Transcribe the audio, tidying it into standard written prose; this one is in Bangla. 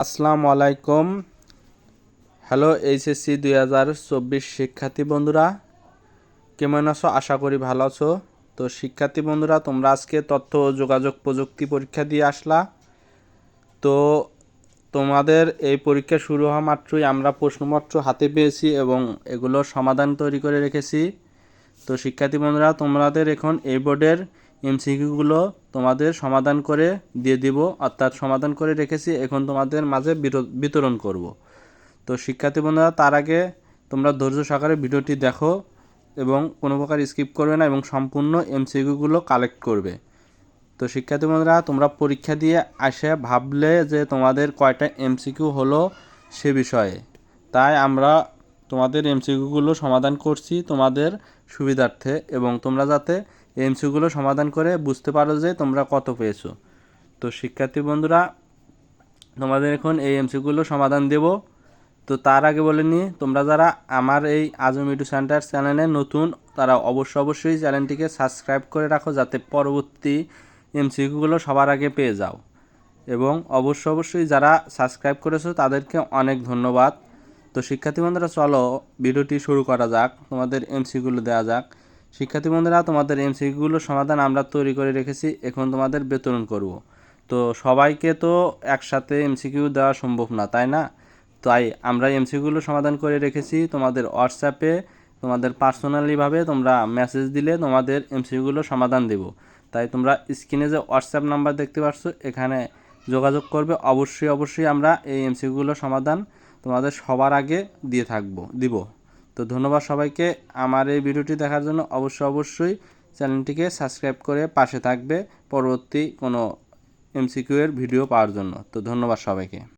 আসসালামু আলাইকুম। হ্যালো এইচএসসি 2024 শিক্ষার্থী বন্ধুরা, কেমন আছো? আশা করি ভালো আছো। তো শিক্ষার্থী বন্ধুরা, তোমরা আজকে তথ্য ও যোগাযোগ প্রযুক্তি পরীক্ষা দিয়ে আসলা। তো তোমাদের এই পরীক্ষা শুরু হওয়া মাত্রই আমরা প্রশ্নপত্র হাতে পেয়েছি এবং এগুলোর সমাধান তৈরি করে রেখেছি। তো শিক্ষার্থী বন্ধুরা, তোমাদের এখন এই বোর্ডের এমসিকিউগুলো তোমাদের সমাধান করে দিয়ে দিব, অর্থাৎ সমাধান করে রেখেছি, এখন তোমাদের মাঝে বিতরণ করব। তো শিক্ষার্থী বন্ধুরা, তার আগে তোমরা ধৈর্য সহকারে ভিডিওটি দেখো এবং কোনো প্রকার স্কিপ করবে না এবং সম্পূর্ণ এমসিকিউগুলো কালেক্ট করবে। তো শিক্ষার্থী বন্ধুরা, তোমরা পরীক্ষা দিয়ে আসে ভাবলে যে তোমাদের কয়টা এমসিকিউ হলো সে বিষয়ে, তাই আমরা তোমাদের এমসিকিউগুলো সমাধান করছি তোমাদের সুবিধার্থে, এবং তোমরা যাতে এমসিকিউগুলো সমাধান করে বুঝতে পারো যে তোমরা কত পেয়েছো। তো শিক্ষার্থী বন্ধুরা, তোমাদের এখন এই এমসিকিউগুলো সমাধান দেব। তো তার আগে বলে নিই, তোমরা যারা আমার এই আজম ইউটিউব সেন্টার চ্যানেলে নতুন, তারা অবশ্যই চ্যানেলটিকে সাবস্ক্রাইব করে রাখো, যাতে পরবর্তী এমসিকিউগুলো সবার আগে পেয়ে যাও। এবং অবশ্যই যারা সাবস্ক্রাইব করেছো তাদেরকে অনেক ধন্যবাদ। তো শিক্ষার্থী বন্ধুরা, চলো ভিডিওটি শুরু করা যাক, তোমাদের এমসিকিউগুলো দেওয়া যাক। শিক্ষার্থী বন্ধুরা, তোমাদের এমসিকিউগুলোর সমাধান আমরা তৈরি করে রেখেছি, এখন তোমাদের বিতরণ করব। তো সবাইকে তো একসাথে এমসিকিউ দেওয়া সম্ভব না, তাই না? তাই আমরা এমসিকিউগুলো সমাধান করে রেখেছি তোমাদের হোয়াটসঅ্যাপে, তোমাদের পার্সোনালিভাবে তোমরা মেসেজ দিলে তোমাদের এমসিকিউগুলো সমাধান দেব। তাই তোমরা স্ক্রিনে যে হোয়াটসঅ্যাপ নাম্বার দেখতে পাচ্ছ, এখানে যোগাযোগ করবে। অবশ্যই আমরা এই এমসিকিউগুলো সমাধান তোমাদের সবার আগে দিব। তো ধন্যবাদ সবাইকে আমার এই ভিডিওটি দেখার জন্য। অবশ্যই চ্যানেলটিকে সাবস্ক্রাইব করে পাশে থাকবে পরবর্তী কোনো এমসিকিউ এর ভিডিও পাওয়ার জন্য। তো ধন্যবাদ সবাইকে।